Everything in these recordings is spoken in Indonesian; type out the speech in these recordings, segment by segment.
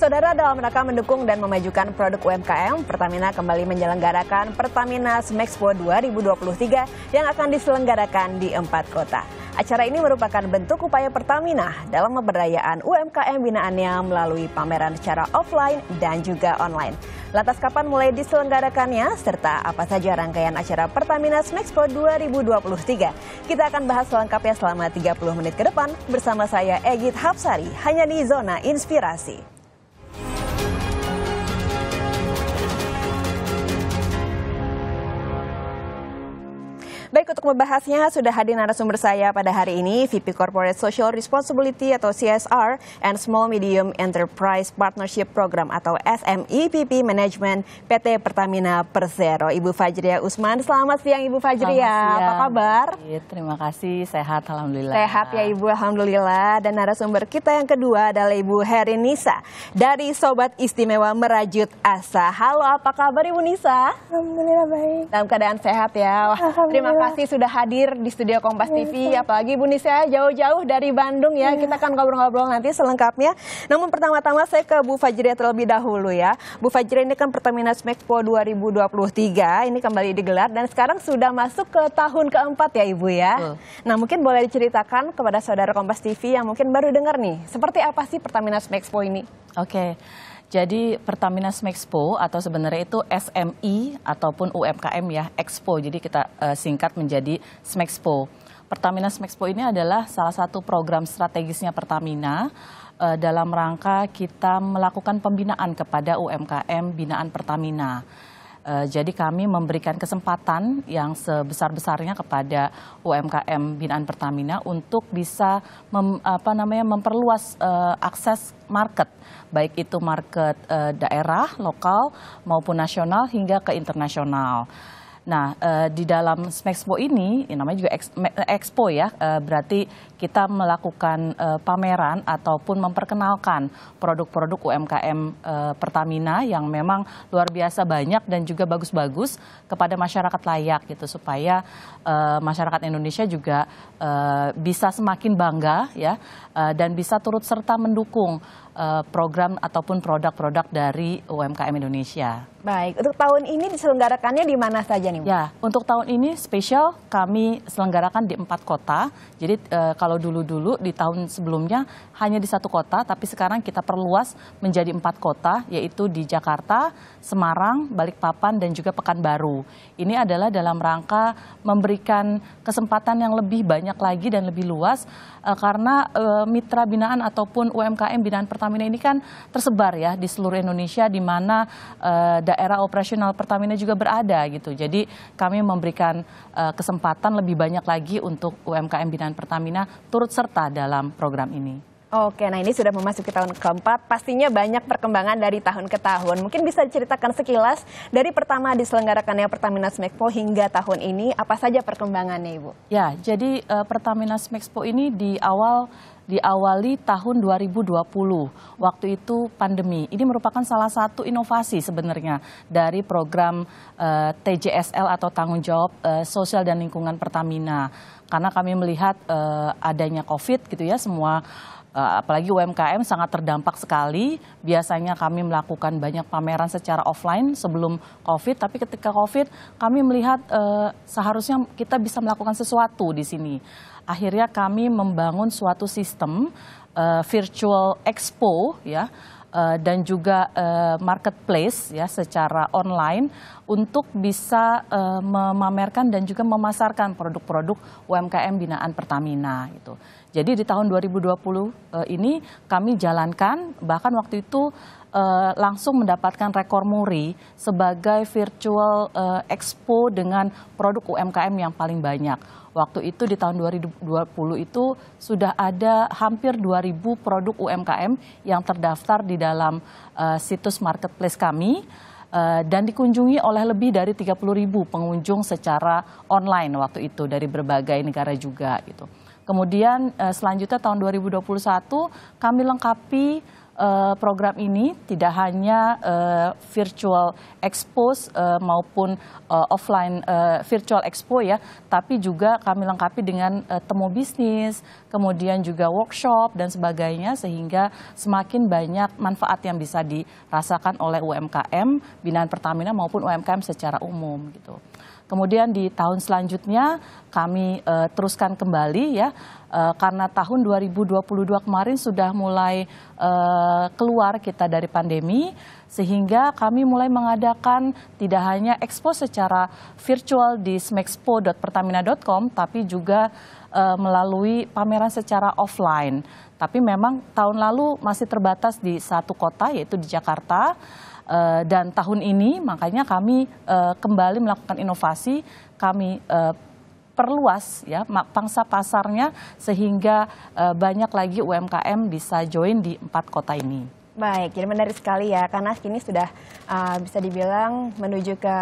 Saudara, dalam rangka mendukung dan memajukan produk UMKM, Pertamina kembali menyelenggarakan Pertamina Smexpo 2023 yang akan diselenggarakan di 4 kota. Acara ini merupakan bentuk upaya Pertamina dalam pemberdayaan UMKM binaannya melalui pameran secara offline dan juga online. Lantas kapan mulai diselenggarakannya, serta apa saja rangkaian acara Pertamina Smexpo 2023? Kita akan bahas selengkapnya selama 30 menit ke depan bersama saya Egit Hapsari, hanya di Zona Inspirasi. Baik, untuk membahasnya sudah hadir narasumber saya pada hari ini, VP Corporate Social Responsibility atau CSR and Small Medium Enterprise Partnership Program atau SMEPP Management PT Pertamina Persero, Ibu Fajria Usman. Selamat siang Ibu Fajria, apa kabar? Terima kasih, sehat alhamdulillah. Sehat ya Ibu, alhamdulillah. Dan narasumber kita yang kedua adalah Ibu Herin Nisa dari Sobat Istimewa Merajut Asa. Halo, apa kabar Ibu Nisa? Alhamdulillah baik. Dalam keadaan sehat ya. Wah, terima kasih sudah hadir di studio Kompas TV, apalagi Bu Nisa jauh-jauh dari Bandung ya. Kita akan ngobrol-ngobrol nanti selengkapnya. Namun pertama-tama saya ke Bu Fajria terlebih dahulu ya. Bu Fajria, ini kan Pertamina Smexpo 2023 ini kembali digelar dan sekarang sudah masuk ke tahun keempat ya Ibu ya. Nah, mungkin boleh diceritakan kepada saudara Kompas TV yang mungkin baru dengar nih, seperti apa sih Pertamina Smexpo ini? Oke. Jadi Pertamina Smexpo atau sebenarnya itu SMI ataupun UMKM ya, Expo. Jadi kita singkat menjadi Smexpo. Pertamina Smexpo ini adalah salah satu program strategisnya Pertamina dalam rangka kita melakukan pembinaan kepada UMKM binaan Pertamina. Jadi kami memberikan kesempatan yang sebesar-besarnya kepada UMKM binaan Pertamina untuk bisa memperluas akses market, baik itu market daerah, lokal maupun nasional hingga ke internasional. Nah, di dalam Smexpo ini, namanya juga Expo ya, berarti kita melakukan pameran ataupun memperkenalkan produk-produk UMKM Pertamina yang memang luar biasa banyak dan juga bagus-bagus kepada masyarakat layak gitu, supaya masyarakat Indonesia juga bisa semakin bangga ya, dan bisa turut serta mendukung program ataupun produk-produk dari UMKM Indonesia. Baik, untuk tahun ini diselenggarakannya di mana saja nih Bu? Ya, untuk tahun ini spesial kami selenggarakan di 4 kota. Jadi kalau dulu-dulu di tahun sebelumnya hanya di 1 kota, tapi sekarang kita perluas menjadi 4 kota, yaitu di Jakarta, Semarang, Balikpapan, dan juga Pekanbaru. Ini adalah dalam rangka memberikan kesempatan yang lebih banyak lagi dan lebih luas, karena mitra binaan ataupun UMKM binaan Pertamina ini kan tersebar ya di seluruh Indonesia, di mana daerah operasional Pertamina juga berada gitu. Jadi kami memberikan kesempatan lebih banyak lagi untuk UMKM binaan Pertamina turut serta dalam program ini. Oke, nah ini sudah memasuki tahun keempat, pastinya banyak perkembangan dari tahun ke tahun. Mungkin bisa diceritakan sekilas dari pertama diselenggarakannya Pertamina Smexpo hingga tahun ini, apa saja perkembangannya Ibu? Ya, jadi Pertamina Smexpo ini diawali tahun 2020, waktu itu pandemi. Ini merupakan salah satu inovasi sebenarnya dari program TJSL atau Tanggung Jawab Sosial dan Lingkungan Pertamina. Karena kami melihat adanya COVID gitu ya, semua apalagi UMKM sangat terdampak sekali. Biasanya kami melakukan banyak pameran secara offline sebelum COVID, tapi ketika COVID kami melihat seharusnya kita bisa melakukan sesuatu di sini. Akhirnya kami membangun suatu sistem virtual expo ya, dan juga marketplace ya secara online untuk bisa memamerkan dan juga memasarkan produk-produk UMKM binaan Pertamina gitu. Jadi di tahun 2020 ini kami jalankan, bahkan waktu itu langsung mendapatkan rekor muri sebagai virtual expo dengan produk UMKM yang paling banyak. Waktu itu di tahun 2020 itu sudah ada hampir 2.000 produk UMKM yang terdaftar di dalam situs marketplace kami dan dikunjungi oleh lebih dari 30.000 pengunjung secara online waktu itu dari berbagai negara juga gitu. Kemudian selanjutnya tahun 2021 kami lengkapi program ini tidak hanya virtual expo maupun offline virtual expo ya, tapi juga kami lengkapi dengan temu bisnis, kemudian juga workshop dan sebagainya, sehingga semakin banyak manfaat yang bisa dirasakan oleh UMKM binaan Pertamina maupun UMKM secara umum gitu. Kemudian di tahun selanjutnya kami teruskan kembali ya, karena tahun 2022 kemarin sudah mulai keluar kita dari pandemi, sehingga kami mulai mengadakan tidak hanya expo secara virtual di smexpo.pertamina.com, tapi juga melalui pameran secara offline. Tapi memang tahun lalu masih terbatas di satu kota, yaitu di Jakarta. Dan tahun ini makanya kami kembali melakukan inovasi, kami perluas ya pangsa pasarnya sehingga banyak lagi UMKM bisa join di 4 kota ini. Baik, jadi menarik sekali ya, karena kini sudah bisa dibilang menuju ke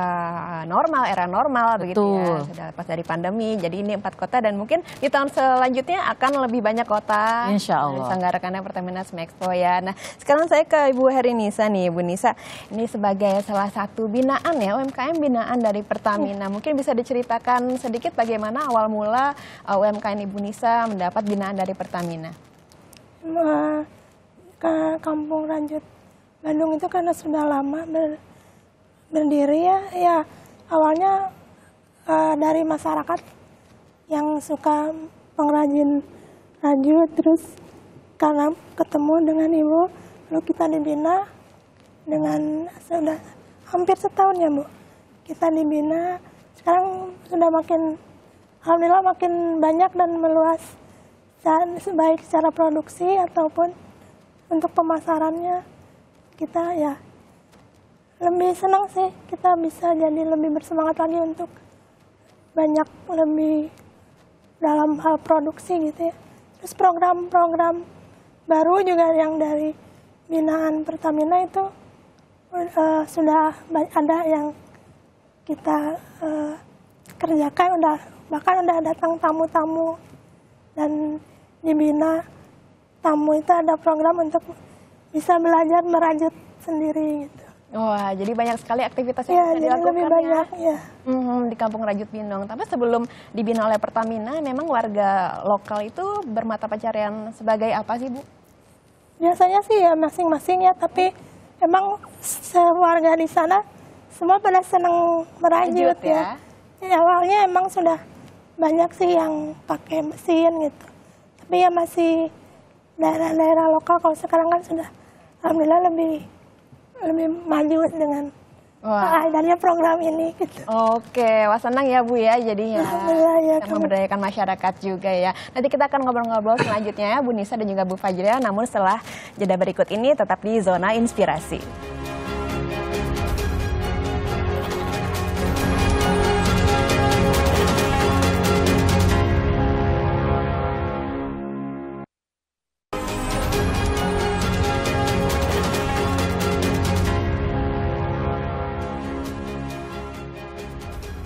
normal, era normal. Betul. Begitu ya, sudah lepas dari pandemi. Jadi ini 4 kota dan mungkin di tahun selanjutnya akan lebih banyak kota. Insya Allah. Diselenggarakannya Pertamina Smexpo ya. Nah, sekarang saya ke Ibu Heri Nisa nih, Ibu Nisa. Ini sebagai salah satu binaan ya, UMKM binaan dari Pertamina. Mungkin bisa diceritakan sedikit bagaimana awal mula UMKM Ibu Nisa mendapat binaan dari Pertamina. Ke Kampung Rajut Bandung itu karena sudah lama berdiri ya awalnya dari masyarakat yang suka pengrajin rajut, terus karena ketemu dengan ibu lalu kita dibina dengan sudah hampir setahun ya Bu, kita dibina. Sekarang sudah alhamdulillah makin banyak dan meluas, baik secara produksi ataupun untuk pemasarannya. Kita ya lebih senang sih, kita bisa jadi lebih bersemangat lagi untuk banyak lebih dalam hal produksi gitu ya. Terus program-program baru juga yang dari binaan Pertamina itu sudah ada yang kita kerjakan, bahkan udah datang tamu-tamu dan dibina. Tamu itu ada program untuk bisa belajar merajut sendiri gitu. Wah, jadi banyak sekali aktivitas yang bisa dilakukan lebih banyak, ya. Di Kampung Rajut Binong. Tapi sebelum dibina oleh Pertamina, memang warga lokal itu bermata pencarian sebagai apa sih, Bu? Biasanya sih ya masing-masing ya, tapi emang warga di sana semua pada senang merajut ya. Awalnya emang sudah banyak sih yang pakai mesin gitu. Tapi ya masih daerah-daerah lokal. Kalau sekarang kan sudah alhamdulillah lebih maju dengan adanya program ini gitu. Oke, wah senang ya Bu ya jadinya. Alhamdulillah ya. Memberdayakan masyarakat juga ya. Nanti kita akan ngobrol-ngobrol selanjutnya ya Bu Nisa dan juga Bu Fajria. Namun setelah jeda berikut ini tetap di Zona Inspirasi.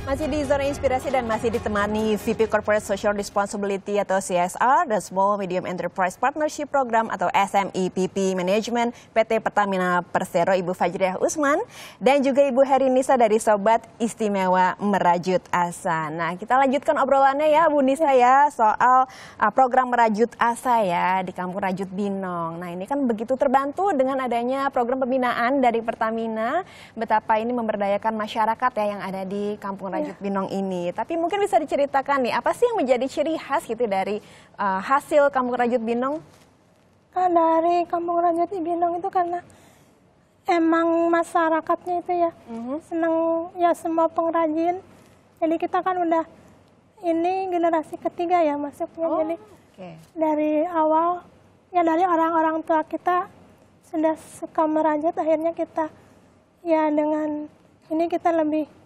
Masih di Zona Inspirasi dan masih ditemani VP Corporate Social Responsibility atau CSR dan Small Medium Enterprise Partnership Program atau SMEPP Management PT Pertamina Persero Ibu Fajriah Usman dan juga Ibu Heri Nisa dari Sobat Istimewa Merajut Asa. Nah, kita lanjutkan obrolannya ya Bu Nisa ya soal program Merajut Asa ya di Kampung Rajut Binong. Nah, ini kan begitu terbantu dengan adanya program pembinaan dari Pertamina, betapa ini memberdayakan masyarakat ya yang ada di Kampung Rajut Binong ini. Tapi mungkin bisa diceritakan nih, apa sih yang menjadi ciri khas gitu dari hasil Kampung Rajut Binong? Dari Kampung Rajut Binong itu karena emang masyarakatnya itu ya senang ya, semua pengrajin. Jadi kita kan udah ini generasi ketiga ya masuknya. Jadi dari awal ya dari orang-orang tua kita sudah suka merajut, akhirnya kita ya dengan ini kita lebih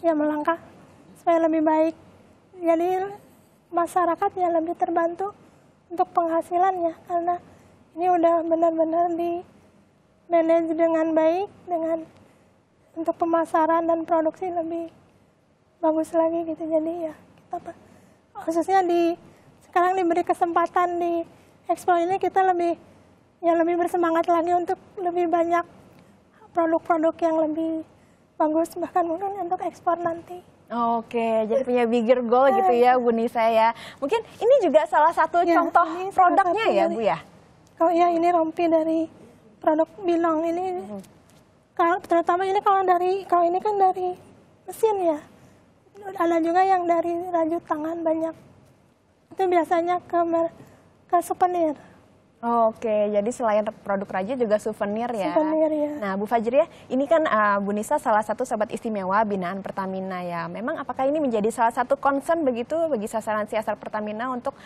ya melangkah supaya lebih baik. Jadi masyarakat ya lebih terbantu untuk penghasilannya karena ini udah benar-benar di manage dengan baik, dengan untuk pemasaran dan produksi lebih bagus lagi gitu. Jadi ya kita khususnya sekarang diberi kesempatan di Expo ini kita lebih ya lebih bersemangat lagi untuk lebih banyak produk-produk yang lebih bagus, bahkan mungkin untuk ekspor nanti. Oke, jadi punya bigger goal gitu ya Bu Nisa ya. Mungkin ini juga salah satu Ya, contoh ini salah produknya satu ya dari- Bu ya? Kalau ya ini rompi dari produk Binong ini, kalau terutama ini kalau ini kan dari mesin ya. Ada juga yang dari rajut tangan banyak. Itu biasanya ke souvenir. Oke, jadi selain produk rajut juga souvenir ya. Souvenir ya. Nah, Bu Fajriah, ini kan Bu Nisa salah satu sobat istimewa binaan Pertamina ya. Memang apakah ini menjadi salah satu concern begitu bagi sasaran CSR Pertamina untuk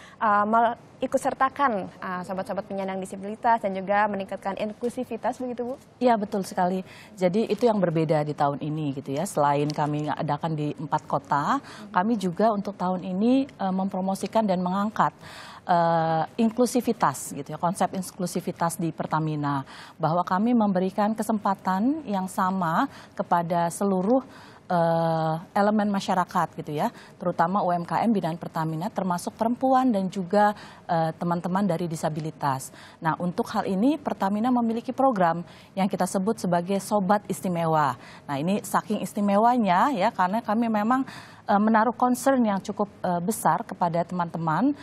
ikut sertakan sobat-sobat penyandang disabilitas dan juga meningkatkan inklusivitas begitu Bu? Iya betul sekali. Jadi itu yang berbeda di tahun ini gitu ya. Selain kami adakan di 4 kota, kami juga untuk tahun ini mempromosikan dan mengangkat inklusivitas gitu ya, konsep inklusivitas di Pertamina, bahwa kami memberikan kesempatan yang sama kepada seluruh elemen masyarakat gitu ya, terutama UMKM binaan Pertamina termasuk perempuan dan juga teman-teman dari disabilitas. Nah, untuk hal ini Pertamina memiliki program yang kita sebut sebagai Sobat Istimewa. Nah, ini saking istimewanya ya karena kami memang menaruh concern yang cukup besar kepada teman-teman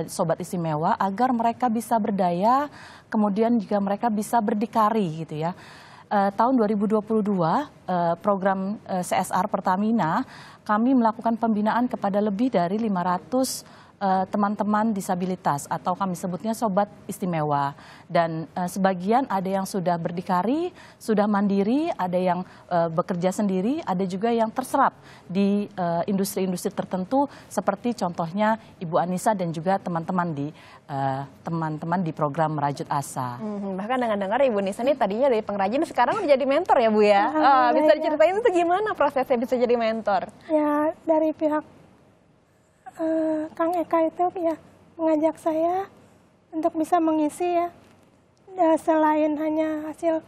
Sobat Istimewa agar mereka bisa berdaya, kemudian juga mereka bisa berdikari gitu ya. Tahun 2022 program CSR Pertamina kami melakukan pembinaan kepada lebih dari 500 teman-teman disabilitas atau kami sebutnya Sobat Istimewa, dan sebagian ada yang sudah berdikari, sudah mandiri, ada yang bekerja sendiri, ada juga yang terserap di industri-industri tertentu seperti contohnya Ibu Anissa dan juga teman-teman di program Merajut Asa. Bahkan dengar-dengar Ibu Nisa ini tadinya dari pengrajin sekarang udah jadi mentor ya Bu ya. Bisa diceritain itu gimana prosesnya bisa jadi mentor? Ya dari pihak Kang Eka itu ya mengajak saya untuk bisa mengisi ya. Selain hanya hasil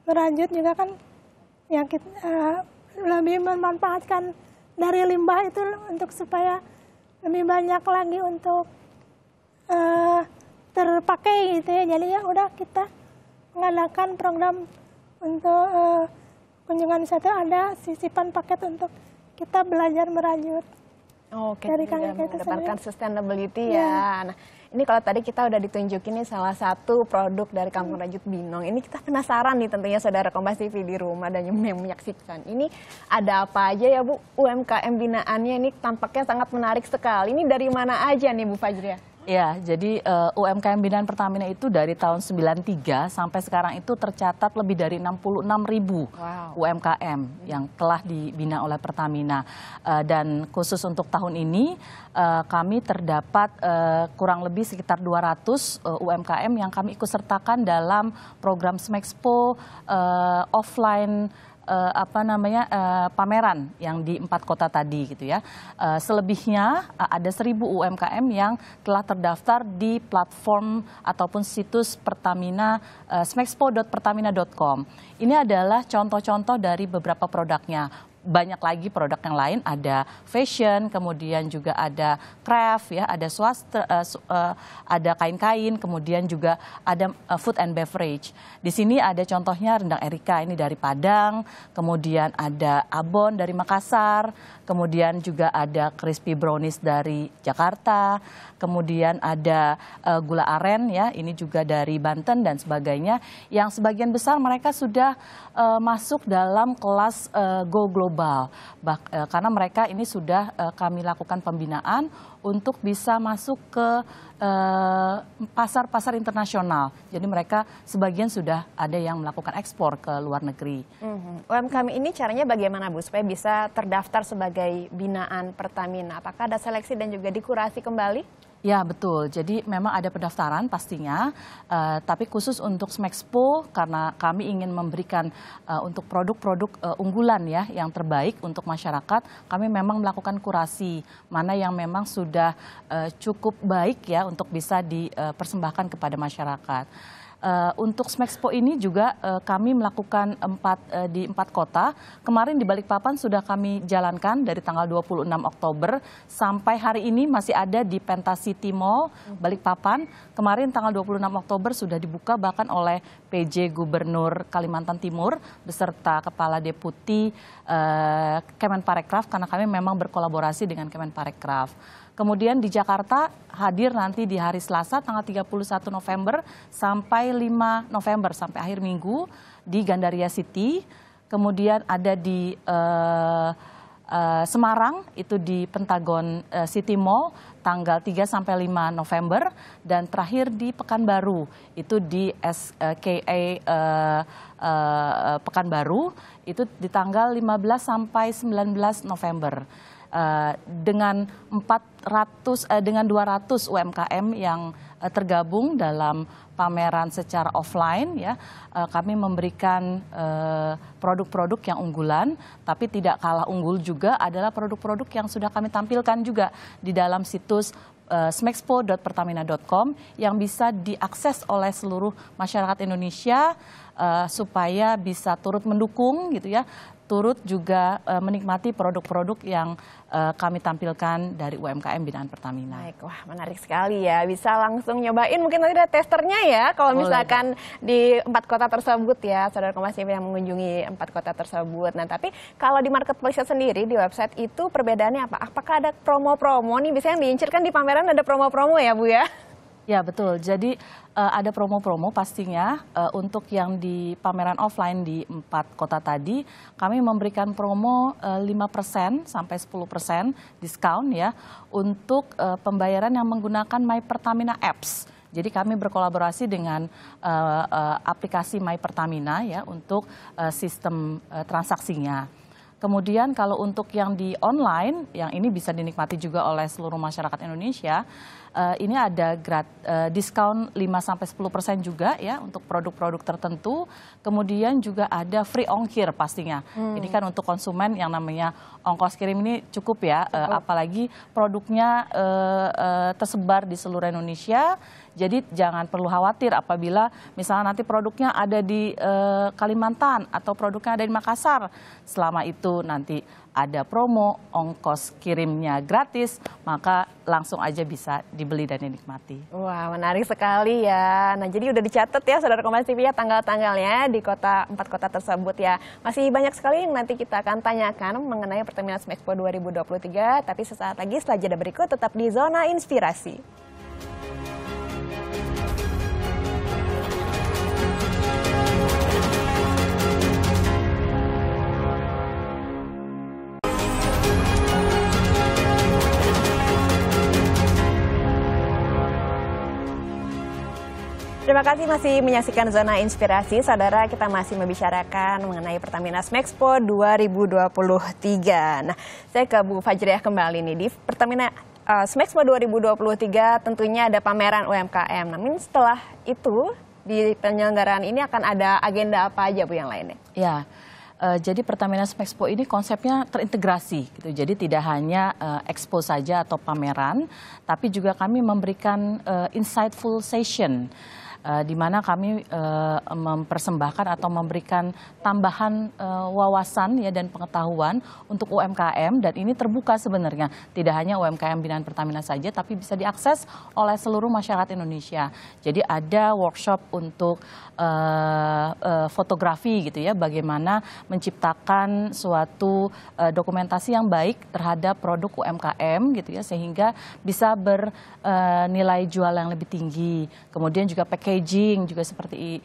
merajut juga kan ya kita lebih memanfaatkan dari limbah itu untuk supaya lebih banyak lagi untuk terpakai gitu ya. Jadi ya udah kita mengadakan program untuk kunjungan wisata, ada sisipan paket untuk kita belajar merajut. Oke, Dari juga Kang Eka itu mendapatkan sendiri. sustainability ya. Nah, ini kalau tadi kita udah ditunjukin nih salah satu produk dari Kampung Rajut Binong. Ini kita penasaran nih tentunya saudara Kompas TV di rumah dan yang menyaksikan. Ini ada apa aja ya Bu? UMKM binaannya ini tampaknya sangat menarik sekali. Ini dari mana aja nih Bu Fajriah? Ya, jadi UMKM binaan Pertamina itu dari tahun 93 sampai sekarang itu tercatat lebih dari 66.000 UMKM yang telah dibina oleh Pertamina. Dan khusus untuk tahun ini kami terdapat kurang lebih sekitar 200 UMKM yang kami ikut sertakan dalam program Smexpo offline pameran yang di 4 kota tadi gitu ya. Selebihnya ada 1.000 UMKM yang telah terdaftar di platform ataupun situs Pertamina smexpo.pertamina.com. Ini adalah contoh-contoh dari beberapa produknya. Banyak lagi produk yang lain, ada fashion, kemudian juga ada craft, ya, ada swastra, ada kain-kain, kemudian juga ada food and beverage. Di sini ada contohnya rendang Erika, ini dari Padang, kemudian ada abon dari Makassar, kemudian juga ada crispy brownies dari Jakarta, kemudian ada gula aren, ya, ini juga dari Banten dan sebagainya. Yang sebagian besar mereka sudah masuk dalam kelas Go Global, karena mereka ini sudah kami lakukan pembinaan untuk bisa masuk ke pasar-pasar internasional. Jadi mereka sebagian sudah ada yang melakukan ekspor ke luar negeri. UMKM ini caranya bagaimana Bu supaya bisa terdaftar sebagai binaan Pertamina? Apakah ada seleksi dan juga dikurasi kembali? Ya betul, jadi memang ada pendaftaran pastinya, tapi khusus untuk Smexpo karena kami ingin memberikan untuk produk-produk unggulan ya yang terbaik untuk masyarakat, kami memang melakukan kurasi mana yang memang sudah cukup baik ya untuk bisa dipersembahkan kepada masyarakat. Untuk Smexpo ini juga kami melakukan di 4 kota. Kemarin di Balikpapan sudah kami jalankan dari tanggal 26 Oktober sampai hari ini masih ada di Pentasiti Mall Balikpapan. Kemarin tanggal 26 Oktober sudah dibuka bahkan oleh PJ Gubernur Kalimantan Timur beserta Kepala Deputi Kemenparekraf karena kami memang berkolaborasi dengan Kemenparekraf. Kemudian di Jakarta hadir nanti di hari Selasa tanggal 31 November sampai 5 November sampai akhir minggu di Gandaria City. Kemudian ada di Semarang itu di Pentagon City Mall tanggal 3 sampai 5 November dan terakhir di Pekanbaru itu di SKA Pekanbaru itu di tanggal 15 sampai 19 November. Dengan 200 UMKM yang tergabung dalam pameran secara offline ya, kami memberikan produk-produk yang unggulan, tapi tidak kalah unggul juga adalah produk-produk yang sudah kami tampilkan juga di dalam situs smexpo.pertamina.com yang bisa diakses oleh seluruh masyarakat Indonesia supaya bisa turut mendukung gitu ya, turut juga menikmati produk-produk yang kami tampilkan dari UMKM binaan Pertamina. Baik, wah menarik sekali ya. Bisa langsung nyobain, mungkin nanti ada testernya ya kalau misalkan di 4 kota tersebut ya, Saudara Kompas TV yang mengunjungi 4 kota tersebut. Nah tapi kalau di marketplace sendiri, di website itu perbedaannya apa? Apakah ada promo-promo nih? Biasanya yang diincar kan di pameran ada promo-promo ya Bu ya? Ya betul, jadi ada promo-promo pastinya untuk yang di pameran offline di 4 kota tadi kami memberikan promo 5% sampai 10% diskon ya untuk pembayaran yang menggunakan My Pertamina Apps. Jadi kami berkolaborasi dengan aplikasi My Pertamina ya untuk sistem transaksinya. Kemudian kalau untuk yang di online, yang ini bisa dinikmati juga oleh seluruh masyarakat Indonesia, ini ada diskon 5-10% juga ya untuk produk-produk tertentu. Kemudian juga ada free ongkir pastinya. Ini kan untuk konsumen yang namanya ongkos kirim ini cukup ya, apalagi produknya tersebar di seluruh Indonesia. Jadi jangan perlu khawatir apabila misalnya nanti produknya ada di Kalimantan atau produknya ada di Makassar. Selama itu nanti ada promo, ongkos kirimnya gratis, maka langsung aja bisa dibeli dan dinikmati. Wah, menarik sekali ya. Nah, jadi udah dicatat ya Saudara Kompas TV ya tanggal-tanggalnya di 4 kota tersebut ya. Masih banyak sekali yang nanti kita akan tanyakan mengenai Pertamina Smexpo 2023, tapi sesaat lagi setelah jeda berikut tetap di Zona Inspirasi. Terima kasih masih menyaksikan Zona Inspirasi. Saudara, kita masih membicarakan mengenai Pertamina Smexpo 2023. Nah, saya ke Bu Fajriah kembali nih. Di Pertamina Smexpo 2023 tentunya ada pameran UMKM. Namun setelah itu di penyelenggaraan ini akan ada agenda apa aja Bu yang lainnya? Ya. Jadi Pertamina Smexpo ini konsepnya terintegrasi gitu. Jadi tidak hanya expo saja atau pameran, tapi juga kami memberikan insightful session. Di mana kami mempersembahkan atau memberikan tambahan wawasan ya dan pengetahuan untuk UMKM, dan ini terbuka sebenarnya tidak hanya UMKM binaan Pertamina saja tapi bisa diakses oleh seluruh masyarakat Indonesia. Jadi ada workshop untuk fotografi gitu ya, bagaimana menciptakan suatu dokumentasi yang baik terhadap produk UMKM gitu ya sehingga bisa bernilai jual yang lebih tinggi. Kemudian juga packaging juga seperti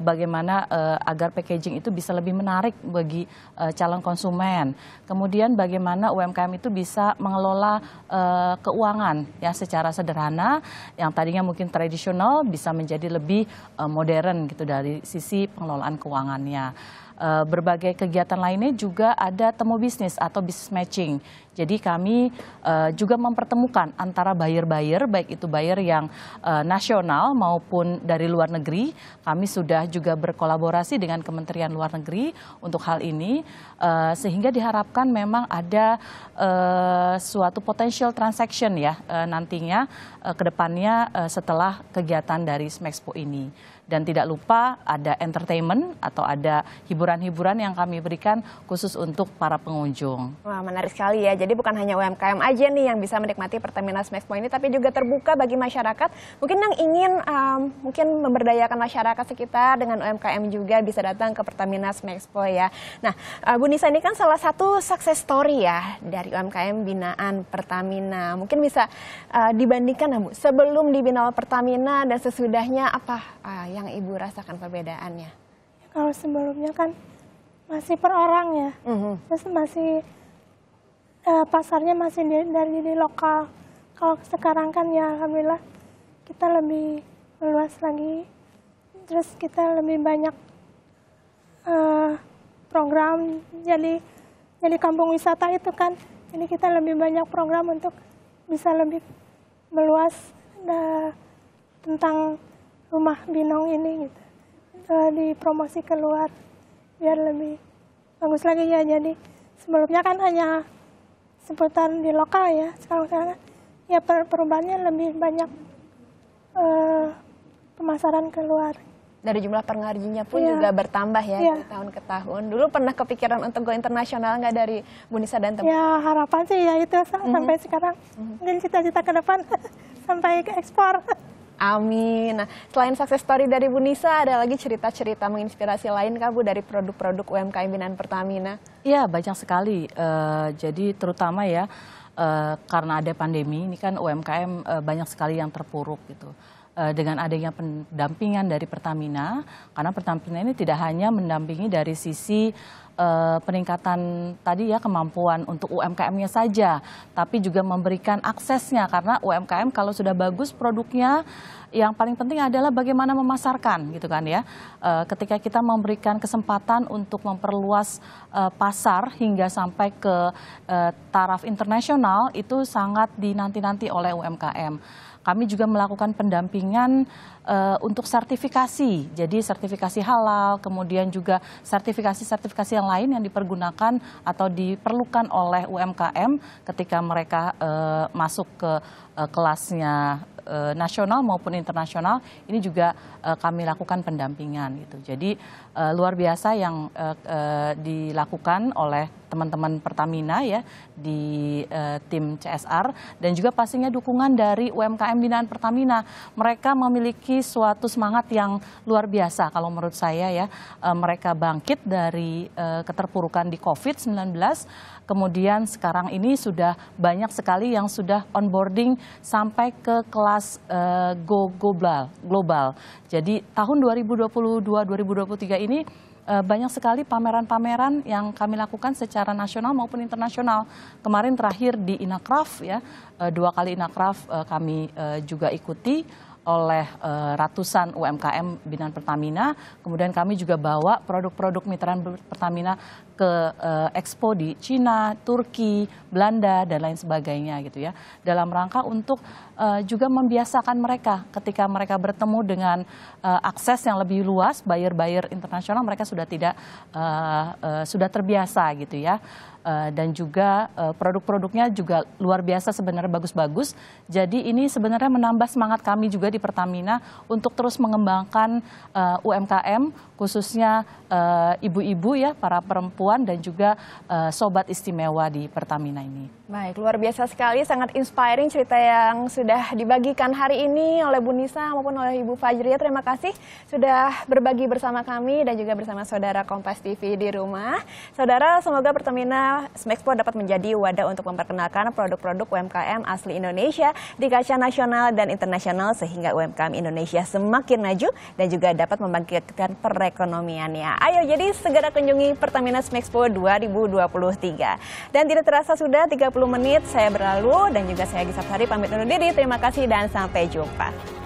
bagaimana agar packaging itu bisa lebih menarik bagi calon konsumen. Kemudian bagaimana UMKM itu bisa mengelola keuangan ya secara sederhana, yang tadinya mungkin tradisional bisa menjadi lebih modern gitu dari sisi pengelolaan keuangannya. Berbagai kegiatan lainnya juga ada temu bisnis atau business matching. Jadi kami juga mempertemukan antara buyer-buyer, baik itu buyer yang nasional maupun dari luar negeri. Kami sudah juga berkolaborasi dengan Kementerian Luar Negeri untuk hal ini, sehingga diharapkan memang ada suatu potential transaction ya nantinya ke depannya setelah kegiatan dari Smexpo ini. Dan tidak lupa ada entertainment atau ada hiburan-hiburan yang kami berikan khusus untuk para pengunjung. Wah, menarik sekali ya. Jadi bukan hanya UMKM aja nih yang bisa menikmati Pertamina Smexpo ini, tapi juga terbuka bagi masyarakat. Mungkin yang ingin mungkin memberdayakan masyarakat sekitar dengan UMKM juga bisa datang ke Pertamina Smexpo ya. Nah, Bu Nisa ini kan salah satu success story ya dari UMKM binaan Pertamina. Mungkin bisa dibandingkan Bu, sebelum dibina Pertamina dan sesudahnya apa yang Ibu rasakan perbedaannya? Kalau sebelumnya kan masih per orang ya, terus masih pasarnya masih dari lokal. Kalau sekarang kan ya alhamdulillah kita lebih meluas lagi, terus kita lebih banyak program jadi kampung wisata itu kan, jadi kita lebih banyak program untuk bisa lebih meluas tentang rumah Binong ini gitu, dipromosi keluar biar lebih bagus lagi ya. Jadi sebelumnya kan hanya seputar di lokal ya, sekarang ya perubahannya lebih banyak pemasaran keluar. Dari jumlah pengrajinnya pun juga bertambah ya dari tahun ke tahun. Dulu pernah kepikiran untuk go internasional nggak dari Bu Nisa dan teman? Ya harapan sih ya itu sampai sekarang, mungkin cita-cita ke depan sampai ke ekspor. Amin. Nah, selain sukses story dari Bu Nisa, ada lagi cerita-cerita menginspirasi lain kah Bu dari produk-produk UMKM binaan Pertamina? Iya, banyak sekali. Jadi terutama ya karena ada pandemi, ini kan UMKM banyak sekali yang terpuruk gitu. Dengan adanya pendampingan dari Pertamina, karena Pertamina ini tidak hanya mendampingi dari sisi peningkatan tadi ya kemampuan untuk UMKM-nya saja, tapi juga memberikan aksesnya, karena UMKM kalau sudah bagus produknya, yang paling penting adalah bagaimana memasarkan gitu kan ya. Ketika kita memberikan kesempatan untuk memperluas pasar hingga sampai ke taraf internasional, itu sangat dinanti-nanti oleh UMKM. Kami juga melakukan pendampingan untuk sertifikasi, jadi sertifikasi halal, kemudian juga sertifikasi-sertifikasi yang lain yang dipergunakan atau diperlukan oleh UMKM ketika mereka masuk ke kelasnya nasional maupun internasional. Ini juga kami lakukan pendampingan gitu. Jadi luar biasa yang dilakukan oleh teman-teman Pertamina ya di tim CSR, dan juga pastinya dukungan dari UMKM binaan Pertamina. Mereka memiliki suatu semangat yang luar biasa kalau menurut saya ya. Mereka bangkit dari keterpurukan di COVID-19, kemudian sekarang ini sudah banyak sekali yang sudah onboarding sampai ke kelas go global. Jadi tahun 2022-2023 ini banyak sekali pameran-pameran yang kami lakukan secara nasional maupun internasional. Kemarin terakhir di Inacraft ya, 2 kali Inacraft kami juga ikuti oleh ratusan UMKM binaan Pertamina. Kemudian kami juga bawa produk-produk mitra Pertamina ke Expo di Cina, Turki, Belanda, dan lain sebagainya gitu ya. Dalam rangka untuk juga membiasakan mereka ketika mereka bertemu dengan akses yang lebih luas, buyer-buyer internasional, mereka sudah sudah terbiasa gitu ya. Dan juga produk-produknya juga luar biasa sebenarnya, bagus-bagus. Jadi ini sebenarnya menambah semangat kami juga di Pertamina untuk terus mengembangkan UMKM, khususnya ibu-ibu ya, para perempuan dan juga sobat istimewa di Pertamina ini. Baik, luar biasa sekali, sangat inspiring cerita yang sudah dibagikan hari ini oleh Bu Nisa maupun oleh Ibu Fajriya. Terima kasih sudah berbagi bersama kami dan juga bersama saudara Kompas TV di rumah. Saudara, semoga Pertamina Smexpo dapat menjadi wadah untuk memperkenalkan produk-produk UMKM asli Indonesia di kancah nasional dan internasional, sehingga UMKM Indonesia semakin maju dan juga dapat membangkitkan perekonomiannya. Ayo, jadi segera kunjungi Pertamina Smexpo 2023. Dan tidak terasa sudah 30 menit saya berlalu, dan juga saya Gisa Sari pamit undur diri. Terima kasih dan sampai jumpa.